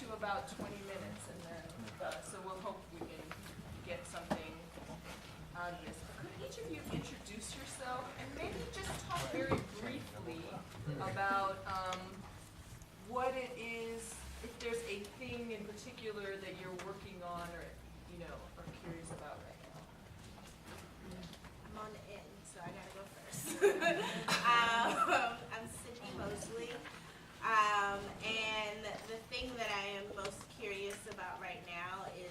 to about 20 minutes, and then, so we'll hope we can get something out of this. Could each of you introduce yourself and maybe just talk very briefly about what it is, if there's a thing in particular that you're working on or, you know, are curious about right now. I'm on the end, so I gotta go first. I'm Sydnie Mosley, and the thing that I am most curious about right now is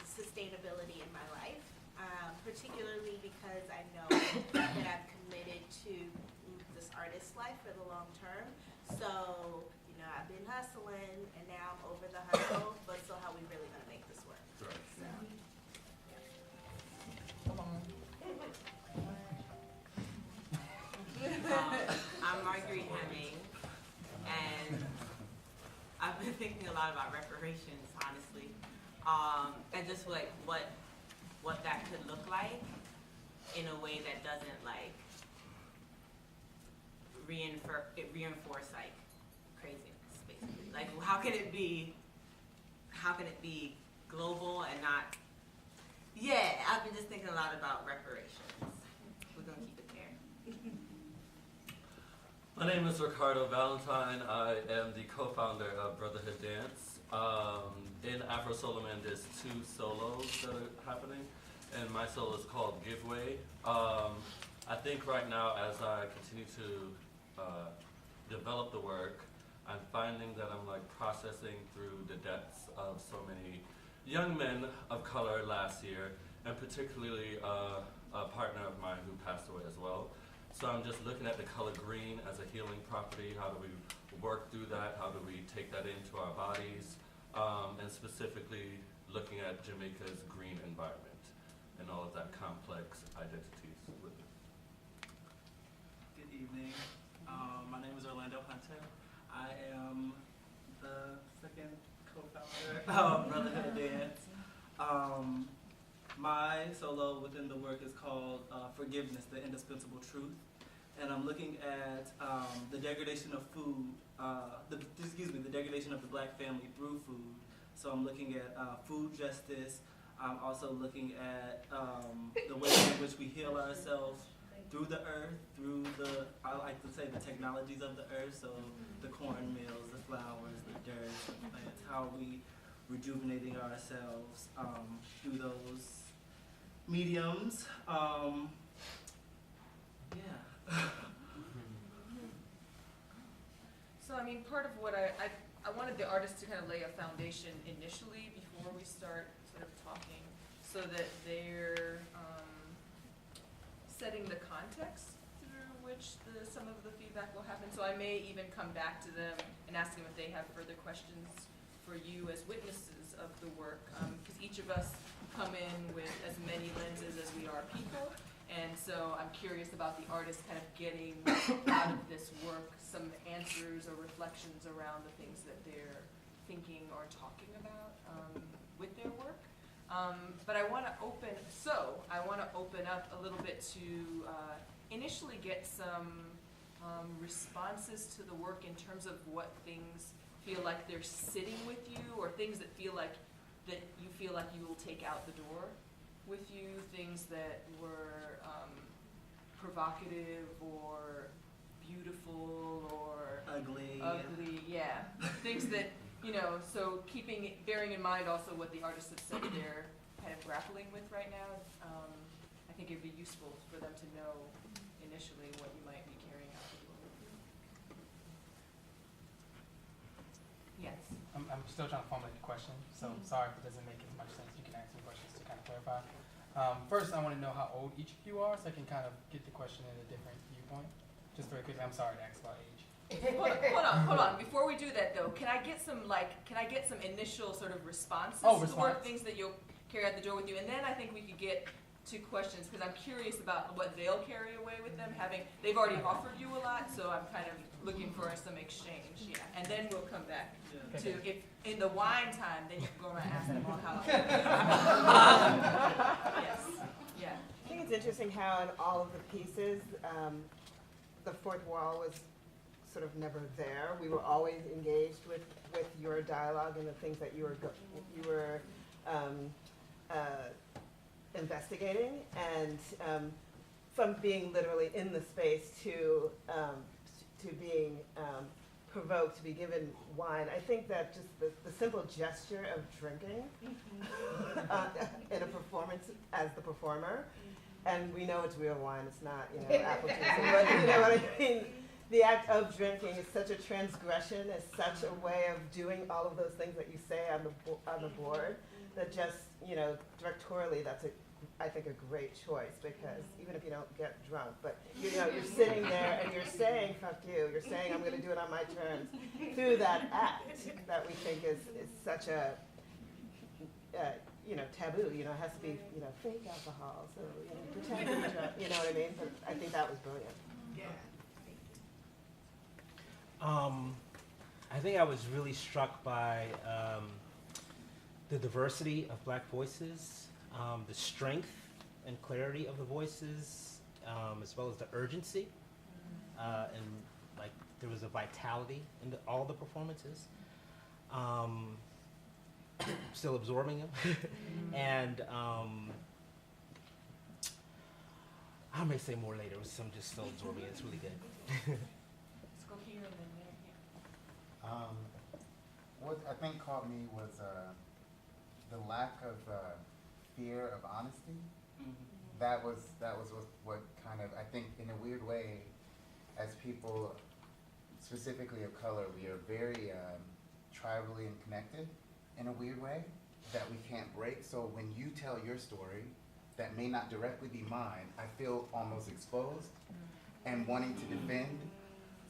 sustainability in my life, particularly because I know that I'm committed to this artist life for the long term. So, you know, I've been hustling, and now I'm over the hustle, but so how we really gonna make this work? Right. So, I'm Marguerite Hemmings, and I've been thinking a lot about reparations, honestly, and just like what that could look like in a way that doesn't like reinforce like craziness, basically. Like, how can it be global and not? Yeah, I've been just thinking a lot about reparations. We're gonna keep it there. My name is Ricarrdo Valentine. I am the co-founder of Brotherhood Dance. In Afro Solo Man, there's 2 solos that are happening, and my solo is called Giveaway. I think right now, as I continue to develop the work, I'm finding that I'm like processing through the depths of so many young men of color last year, and particularly a partner of mine who passed away as well. So I'm just looking at the color green as a healing property. How do we work through that? How do we take that into our bodies? And specifically looking at Jamaica's green environment and all of that complex identities with it. Good evening. My name is Orlando Hunter. I am the second co-founder of Brotherhood Dance. My solo within the work is called Forgiveness, the Indispensable Truth. And I'm looking at the degradation of food, the degradation of the black family through food. So I'm looking at food justice. I'm also looking at the ways in which we heal ourselves through the earth, through I like to say the technologies of the earth, so the corn mills, the flowers, the dirt, the plants, how are we rejuvenating ourselves through those mediums. Yeah. So, I mean, part of what I wanted the artists to kind of lay a foundation initially before we start sort of talking, so that they're setting the context through which some of the feedback will happen. So I may even come back to them and ask them if they have further questions for you as witnesses of the work, because each of us come in with as many lenses as we are people. And so I'm curious about the artists kind of getting out of this work some answers or reflections around the things that they're thinking or talking about with their work. But I want to open up a little bit to initially get some responses to the work in terms of what things feel like they're sitting with you, or things that feel like that you feel like you will take out the door with you, things that were provocative or beautiful or Ugly, yeah. Things that, you know, so bearing in mind also what the artists have said they're kind of grappling with right now, I think it'd be useful for them to know initially what you might be carrying out the door with you. Yes. I'm still trying to formulate the question, so sorry if it doesn't make as much sense. You can ask me questions to kind of clarify. First, I want to know how old each of you are, so I can kind of get the question in a different viewpoint. Just very quickly, I'm sorry to ask about age. Hold on. Before we do that, though, can I get some initial sort of responses to the work, things that you'll carry out the door with you, and then I think we could get to questions, because I'm curious about what they'll carry away with them. They've already offered you a lot, so I'm kind of looking for some exchange. Yeah, and then we'll come back to if in the wine time, then you can go around and ask them all how. Yes. Yeah. I think it's interesting how in all of the pieces, the fourth wall was sort of never there. We were always engaged with your dialogue and the things that you were investigating, and from being literally in the space to being provoked to be given wine. I think that just the simple gesture of drinking in a performance as the performer, and we know it's real wine, it's not, apple juice, but you know what I mean? The act of drinking is such a transgression, is such a way of doing all of those things that you say on the board, that just, directorially, that's I think a great choice, because even if you don't get drunk, but you're sitting there and you're saying fuck you, you're saying I'm going to do it on my terms through that act that we think is such a taboo. It has to be fake alcohol, so pretend to be drunk. You know what I mean? But I think that was brilliant. Yeah. I think I was really struck by the diversity of Black voices, the strength and clarity of the voices, as well as the urgency, and like there was a vitality in all the performances. Still absorbing them, and I may say more later. I'm just still absorbing it. It's really good. Let's go here and then there. What I think caught me was the lack of fear of honesty. That was what kind of, I think in a weird way, as people specifically of color, we are very tribally and connected in a weird way that we can't break. So when you tell your story that may not directly be mine, I feel almost exposed and wanting to defend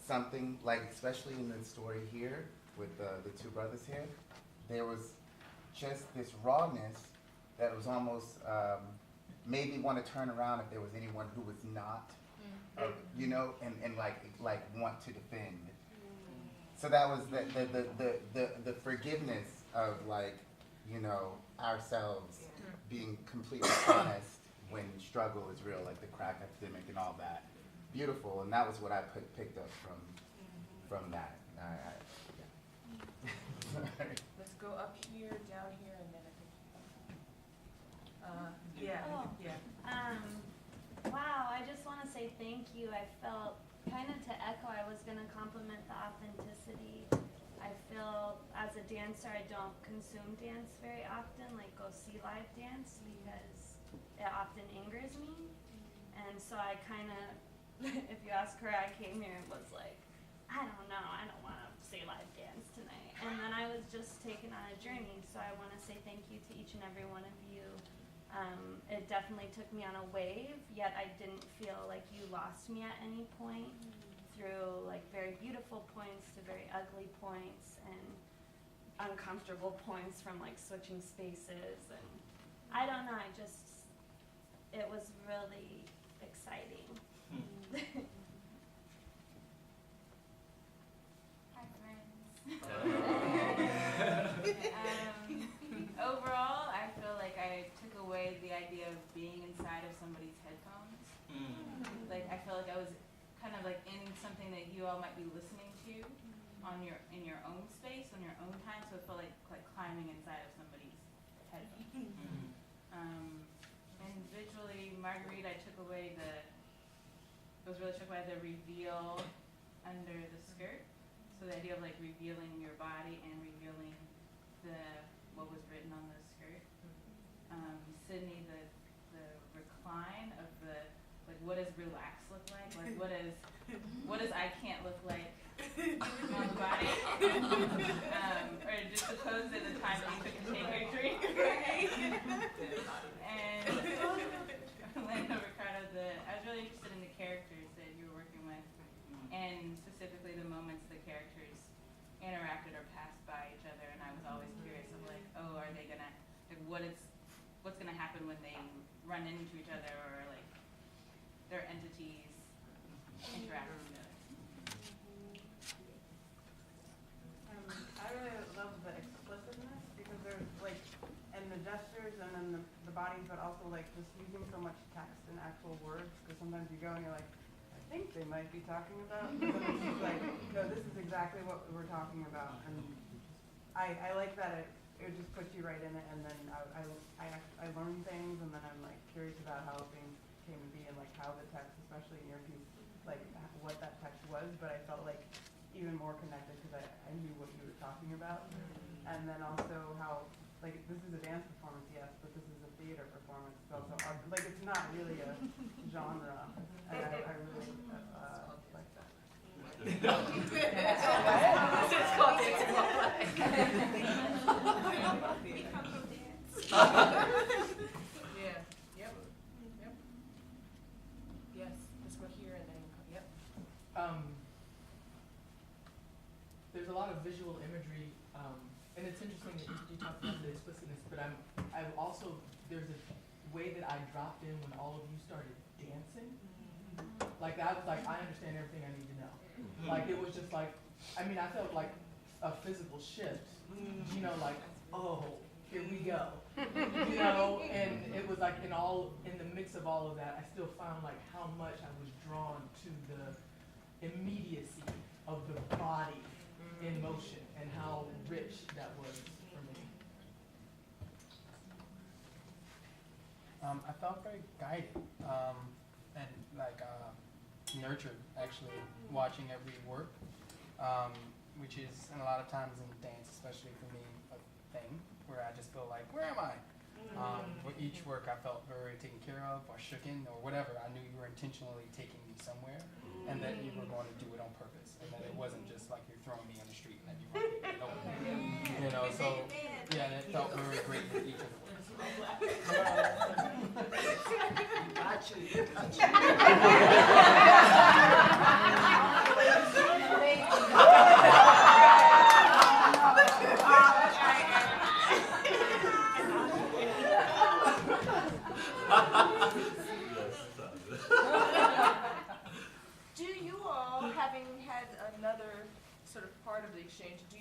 something, like especially in the story here with the two brothers here, there was just this rawness that was almost made me want to turn around if there was anyone who was not, and like want to defend. So that was the forgiveness of ourselves being completely honest when struggle is real, like the crack epidemic and all that. Beautiful, and that was what I picked up from that. Let's go up here, down here, and then I think. Wow, I just want to say thank you. I felt kind of to echo, I was going to compliment the authenticity. I feel as a dancer, I don't consume dance very often, like go see live dance, because it often angers me. And so I kind of, if you ask her, I came here and was like, I don't know, I don't want to see live dance tonight. And then I was just taken on a journey, so I want to say thank you to each and every one of you. It definitely took me on a wave, yet I didn't feel like you lost me at any point, through like very beautiful points to very ugly points and uncomfortable points from like switching spaces, and I don't know, it was really exciting. Hi friends. Overall, I feel like I took away the idea of being inside of somebody's headphones. Like I feel like I was kind of like in something that you all might be listening to in your own space, on your own time. So it felt like climbing inside of somebody's headphones. And visually, Marguerite, I was really struck by the reveal under the skirt. So the idea of like revealing your body and revealing what was written on the skirt. Sydnie, the recline of what does relax look like? Like what does I can't look like on the body? Or just the pose at the time that you took to take your drink. And Hunter and Ricarrdo, I was really interested in the characters that you were working with, and specifically the moments the characters interacted or passed by each other. And I was always curious of like, oh, are they gonna, like, what's gonna happen when they run into each other, or like their entities interact with each other. I really love the explicitness, because there's like, and the gestures and then the bodies, but also like just using so much text and actual words, because sometimes you go and you're like, think they might be talking about. But it's just like, no, this is exactly what we're talking about. And I like that it just puts you right in it, and then I learn things, and then I'm like curious about how things came to be, and like how the text, especially in your piece, like what that text was. But I felt like even more connected because I knew what you were talking about. And then also how, like, this is a dance performance, yes, but this is a theater performance. It's also art. Like, it's not really a genre, and I really like that. It's called dance. Yeah. Yep. Yep. Yes. Let's go here and then. Yep. There's a lot of visual imagery, and it's interesting that you talked about the explicitness, but I've also, there's a way that I dropped in when all of you started dancing. Like, I was like, I understand everything I need to know. Like, it was just like, I mean, I felt like a physical shift, you know, like, oh, here we go, you know, and it was like in the mix of all of that, I still found like how much I was drawn to the immediacy of the body in motion and how rich that was for me. I felt very guided and like nurtured, actually, watching every work, which is, and a lot of times in dance, especially for me, a thing where I just feel like, where am I? For each work, I felt very taken care of or shooken or whatever. I knew you were intentionally taking me somewhere, and that you were going to do it on purpose, and that it wasn't just like you're throwing me on the street and that you want to know. You know, so yeah, and it felt very great with each of the works. Do you all, having had another sort of part of the exchange, do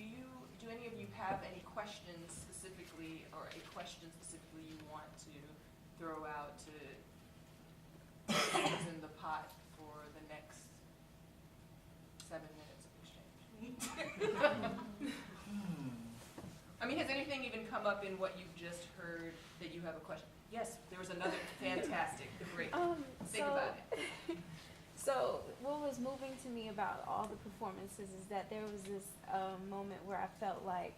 any of you have any questions specifically, or a question specifically you want to throw out to use in the pot for the next 7 minutes of exchange? I mean, has anything even come up in what you've just heard that you have a question? Yes, there was another fantastic, great. Think about it. So what was moving to me about all the performances is that there was this moment where I felt like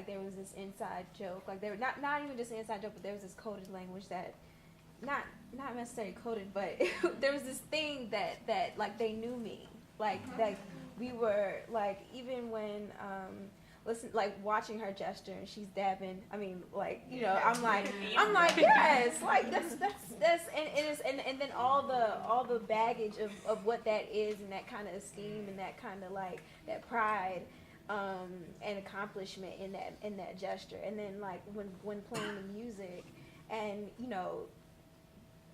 there was this inside joke, like there not even just an inside joke, but there was this coded language that not necessarily coded, but there was this thing that like they knew me, like we were like, even when like watching her gesture and she's dabbing, I mean, like, you know, I'm like yes, like that's and then all the baggage of what that is, and that kind of esteem and that kind of like that pride and accomplishment in that gesture, and then like when playing the music, and you know,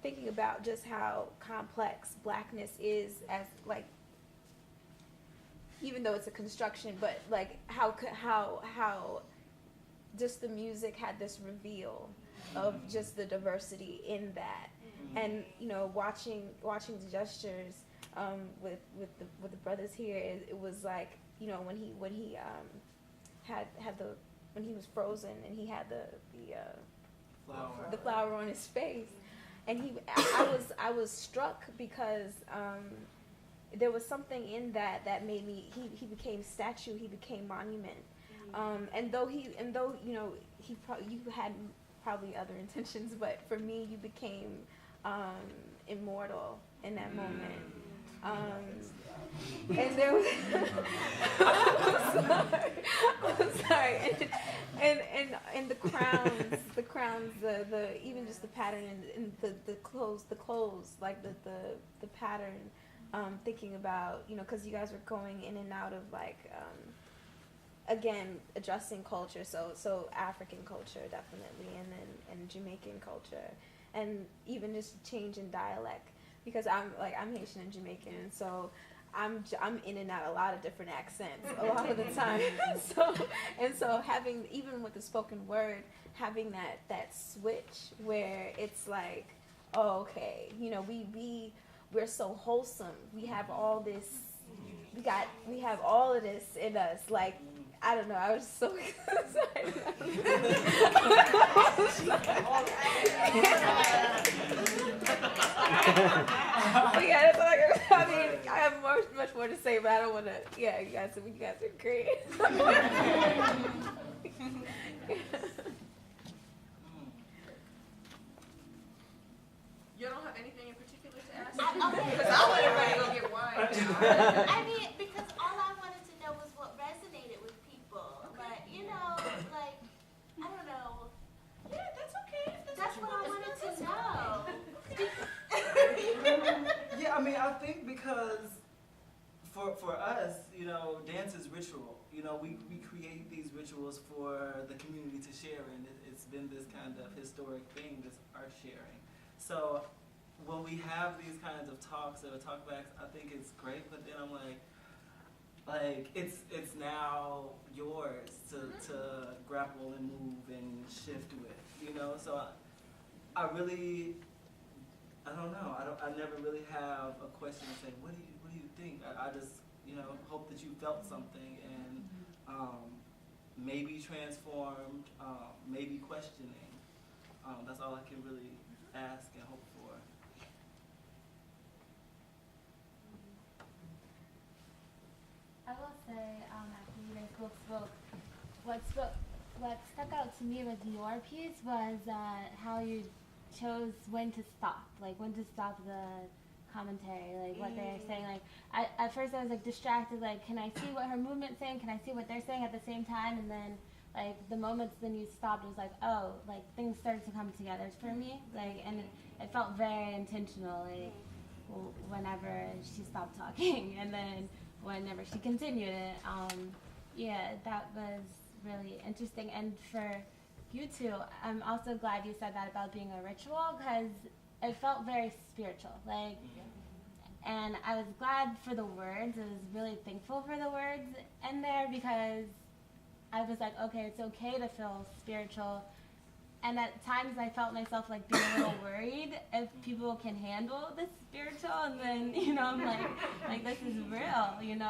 thinking about just how complex Blackness is, as like, even though it's a construction, but like how just the music had this reveal of just the diversity in that, and you know, watching the gestures with the brothers here, it was like, you know, when he had when he was frozen and he had the flower on his face, and I was struck because there was something in that made me, he became statue, he became monument, and though you know, you had probably other intentions, but for me you became immortal in that moment. And there was I'm sorry. And the crowns, the even just the pattern and the clothes, like the pattern. Thinking about, you know, because you guys were going in and out of like, again, adjusting culture, so African culture definitely, and Jamaican culture, and even just change in dialect, because I'm Haitian and Jamaican, and so I'm in and out a lot of different accents a lot of the time. so having, even with the spoken word, having that switch where it's like, oh, okay, you know, we we're so wholesome. We have all this. We have all of this in us. Like, I don't know. I was so excited. But yeah, that's all I mean, I have much more to say, but I don't want to. Yeah, you guys are great. You don't have anything in particular to ask? Okay. Because I'll let everybody go get wine. I mean, because all I wanted to know was what resonated with people. But, you know, like, I don't know. Yeah, that's okay. That's what I wanted to know. Yeah, I mean, I think because for us, you know, dance is ritual. You know, we create these rituals for the community to share in. It's been this kind of historic thing, this art sharing. So when we have these kinds of talks or talkbacks, I think it's great. But then I'm like it's now yours to grapple and move and shift with. You know, so I really. I don't know. I never really have a question to say, what do you think? I just, you know, hope that you felt something and maybe transformed, maybe questioning. That's all I can really ask and hope for. I will say, after you guys both spoke, what stuck out to me with your piece was how you chose when to stop the commentary, like what they're saying. Like at first I was like distracted, like can I see what her movement's saying, can I see what they're saying at the same time, and then like the moments then you stopped, it was like, oh, like things started to come together for me, like, and it felt very intentional, like whenever she stopped talking and then whenever she continued it. Yeah, that was really interesting. And for you two, I'm also glad you said that about being a ritual, because it felt very spiritual. Like, and I was glad for the words. I was really thankful for the words in there, because I was like, okay, it's okay to feel spiritual. And at times I felt myself like being a little worried if people can handle this spiritual, and then, you know, I'm like this is real, you know.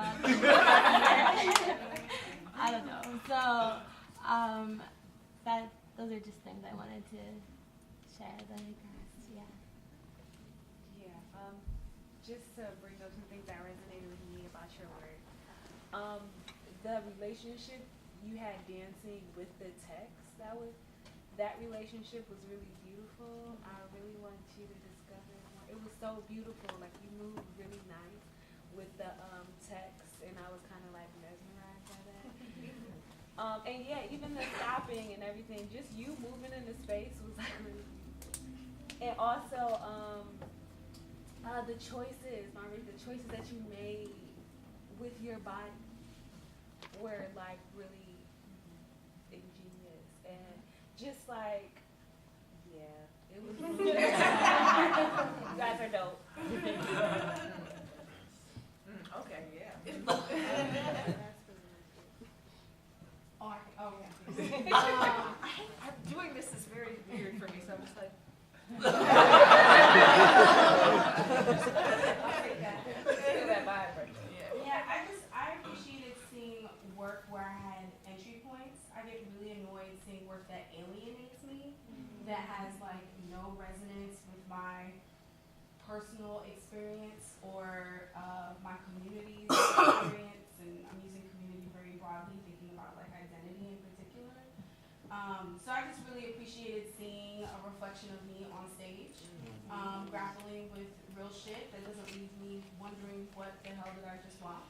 I don't know. So, those are just things I wanted to share. Yeah. Yeah. Just to bring up some things that resonated with me about your work. The relationship you had dancing with the text, that relationship was really beautiful. I really want you to discover it more. It was so beautiful. Like, you moved really nice with the text, and I was kind of like mesmerized by that. And yeah, even the stopping and everything, just you moving in the space was like really beautiful. And also, the choices, Marguerite, the choices that you made with your body were like really ingenious, and just like, yeah, it was really you guys are dope. Okay, yeah. Doing this is very weird for me, so I'm just like. I appreciated seeing work where I had entry points. I get really annoyed seeing work that alienates me, that has like no resonance with my personal experience or my community's experience, and I'm using community very broadly, thinking about like identity in particular. So I just really appreciated seeing a reflection of me on stage, grappling with real shit that doesn't leave me wondering what the hell did I just watch.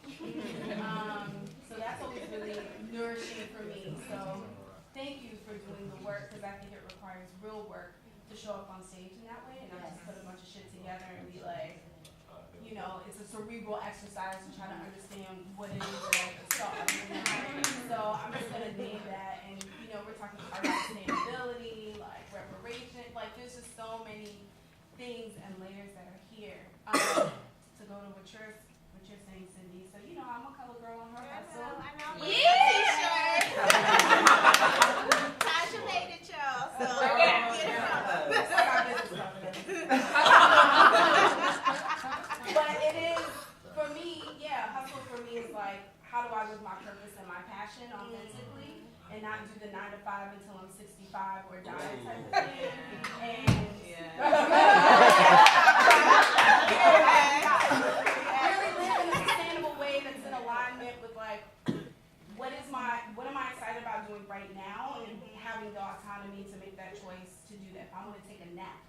So that's always really nourishing for me. So thank you for doing the work, because I think it requires real work to show up on stage in that way, and not just put a bunch of shit together and be like, you know, it's a cerebral exercise to try to understand what it is that I saw. So I'm just gonna name that, and you know, we're talking about sustainability, like reparation, like there's just so many things and layers that are here. To go to what you're saying, Sydnie. So you know, I'm a color girl on her hustle. I know. Yeah. Tasha made it, y'all. So get it up. I got business coming in. expression authentically and not do the 9 to 5 until I'm 65 or die type of thing. And really live in a sustainable way that's in alignment with like what am I excited about doing right now, and having the autonomy to make that choice to do that. If I want to take a nap,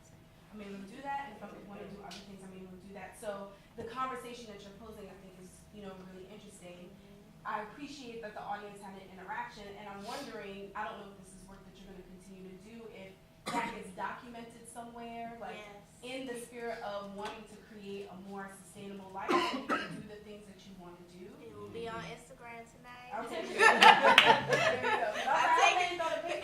I'm able to do that. And if I want to do other things, I'm able to do that. So the conversation that you're posing, I think, is really interesting. I appreciate that the audience had an interaction, and I'm wondering, I don't know if this is work that you're going to continue to do, if that gets documented somewhere, like in the spirit of wanting to create a more sustainable life, and do the things that you want to do. It will be on Instagram tonight. I'm taking pictures.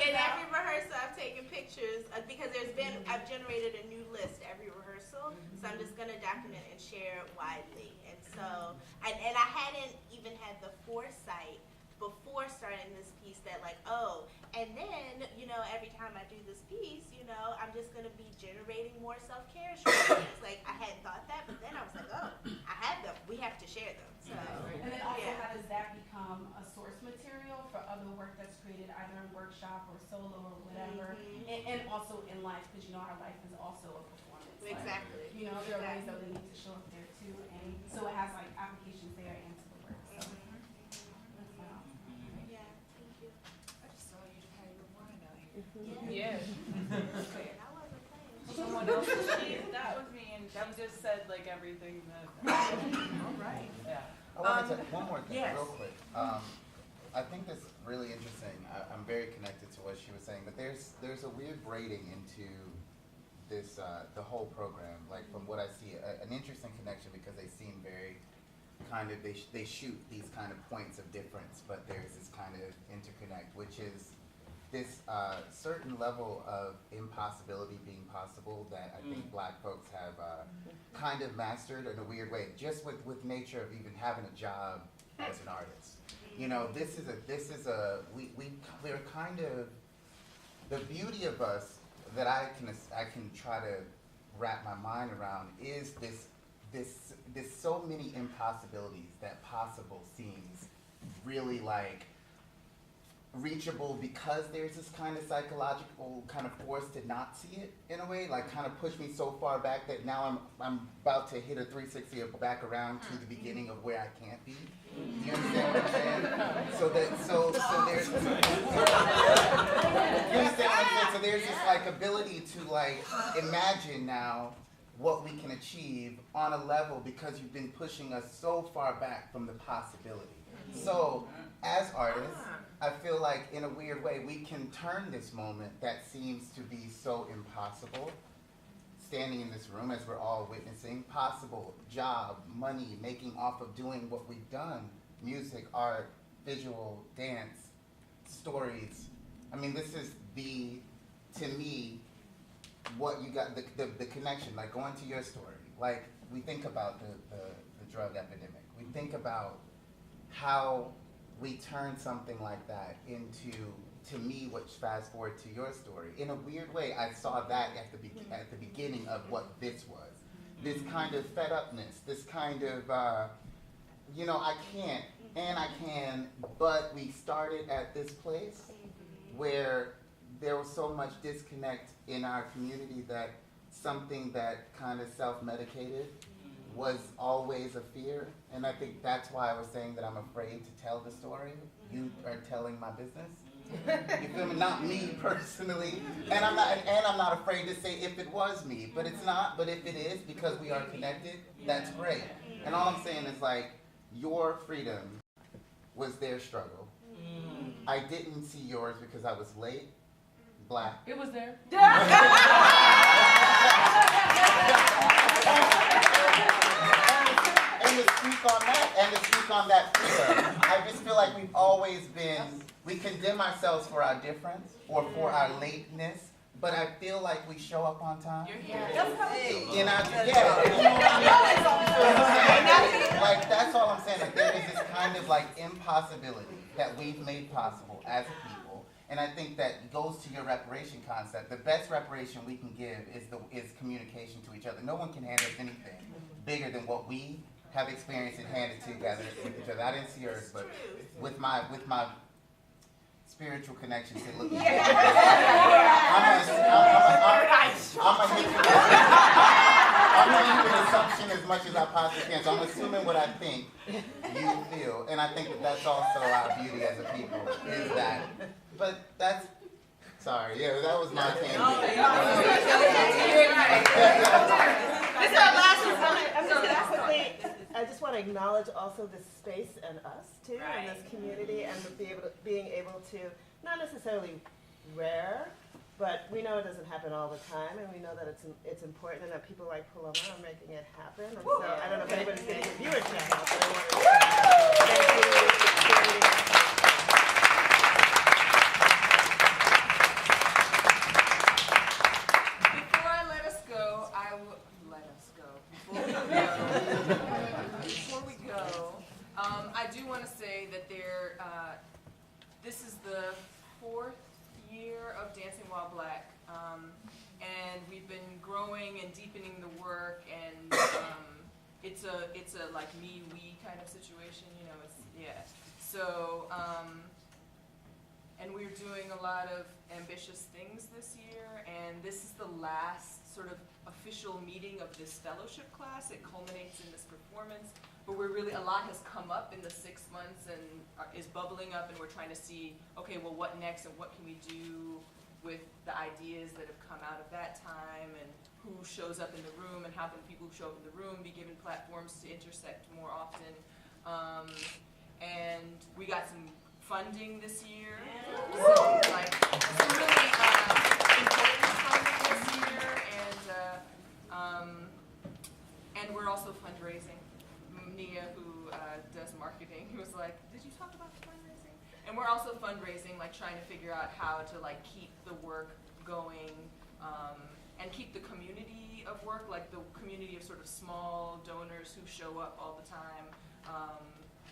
In every rehearsal, I've taken pictures because I've generated a new list every rehearsal, so I'm just gonna document and share widely. And so, and I hadn't even had the foresight before starting this piece that like, oh, and then, every time I do this piece, I'm just gonna be generating more self-care strategies. Like, I hadn't thought that, but then I was like, oh, I have them. We have to share them. So, and then also, how does that become a source material for other work that's created either in workshop or solo or whatever, and also in life, because our life is also a performance. Exactly. There are ways that we need to show up there too, and so it has like applications there and to the work. So. Yeah, thank you. I just saw you just had your wine out here. Yeah. Yeah. I wasn't playing. Someone else that was me, and that just said like everything that. All right. Yeah. I want to say one more thing yes. real quick. I think that's really interesting. I'm very connected to what she was saying, but there's a weird braiding into this the whole program. Like from what I see, an interesting connection because they seem very kind of they shoot these kind of points of difference, but there's this kind of interconnect, which is this certain level of impossibility being possible that I think Black folks have kind of mastered in a weird way, just with nature of even having a job as an artist. We're kind of, the beauty of us that I can try to wrap my mind around is this so many impossibilities that possible seems really like reachable because there's this kind of psychological kind of force to not see it in a way, like kind of push me so far back that now I'm about to hit a 360 of back around to the beginning of where I can't be. You understand what I'm saying? So there's you understand what I'm saying? So there's this like ability to like imagine now what we can achieve on a level because you've been pushing us so far back from the possibility. So as artists, I feel like in a weird way we can turn this moment that seems to be so impossible, standing in this room as we're all witnessing, possible, job, money, making off of doing what we've done, music, art, visual, dance, stories. I mean, this is to me, what you got, the connection, like going to your story. Like, we think about the drug epidemic. We think about how we turn something like that into, to me, which fast forward to your story. In a weird way, I saw that at the beginning of what this was. This kind of fed upness, this kind of, I can't, and I can, but we started at this place where there was so much disconnect in our community that something that kind of self-medicated was always a fear, and I think that's why I was saying that I'm afraid to tell the story. You are telling my business. You feel me? Not me personally, and I'm not afraid to say if it was me, but it's not. But if it is, because we are connected, that's great. And all I'm saying is like your freedom was their struggle. I didn't see yours because I was late, Black. It was there. And to speak on that freedom, I just feel like we've always been, we condemn ourselves for our difference or for our lateness, but I feel like we show up on time. You know like that's all I'm saying. Like there is this kind of like impossibility that we've made possible as a people. And I think that goes to your reparation concept. The best reparation we can give is communication to each other. No one can hand us anything bigger than what we have experienced and handed together with each other. I didn't see yours, but with my spiritual connection to look Yeah. at. I'm making an assumption as much as I possibly can. So I'm assuming what I think you feel, and I think that that's also our beauty as a people. Is that? But that's. Sorry, yeah, that was my tangent. I just want to acknowledge also this space and us too, and this community, and being able to not necessarily rare, but we know it doesn't happen all the time, and we know that it's important, and that people like Paloma are making it happen. And so I don't know if anybody's going to give you a shout out, but I want to thank you. Before we go, I do want to say that this is the 4th year of Dancing While Black, and we've been growing and deepening the work, and it's a like me, we kind of situation, you know. So and we're doing a lot of ambitious things this year, and this is the last sort of official meeting of this fellowship class. It culminates in this performance, but a lot has come up in the 6 months and is bubbling up, and we're trying to see, okay, well, what next, and what can we do with the ideas that have come out of that time, and who shows up in the room, and how can people who show up in the room be given platforms to intersect more often. And we got some funding this year, so like some really important funding this year, and we're also fundraising. Nia, who does marketing, was like, "Did you talk about fundraising?" And we're also fundraising, like trying to figure out how to like keep the work going, and keep the community of work, like the community of sort of small donors who show up all the time,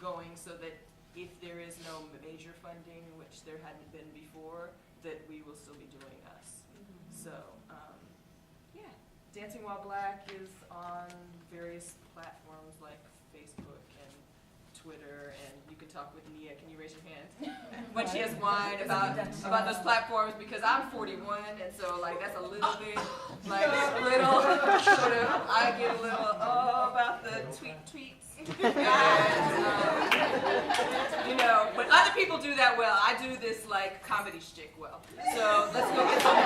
going, so that if there is no major funding, which there hadn't been before, that we will still be doing us. So, yeah, Dancing While Black is on various platforms like Facebook and Twitter, and you can talk with Nia. Can you raise your hand when she has wine about those platforms? Because I'm 41, and so like that's a little bit like a little sort of I get a little about the tweets. And, but other people do that well. I do this like comedy shtick well. So let's go get some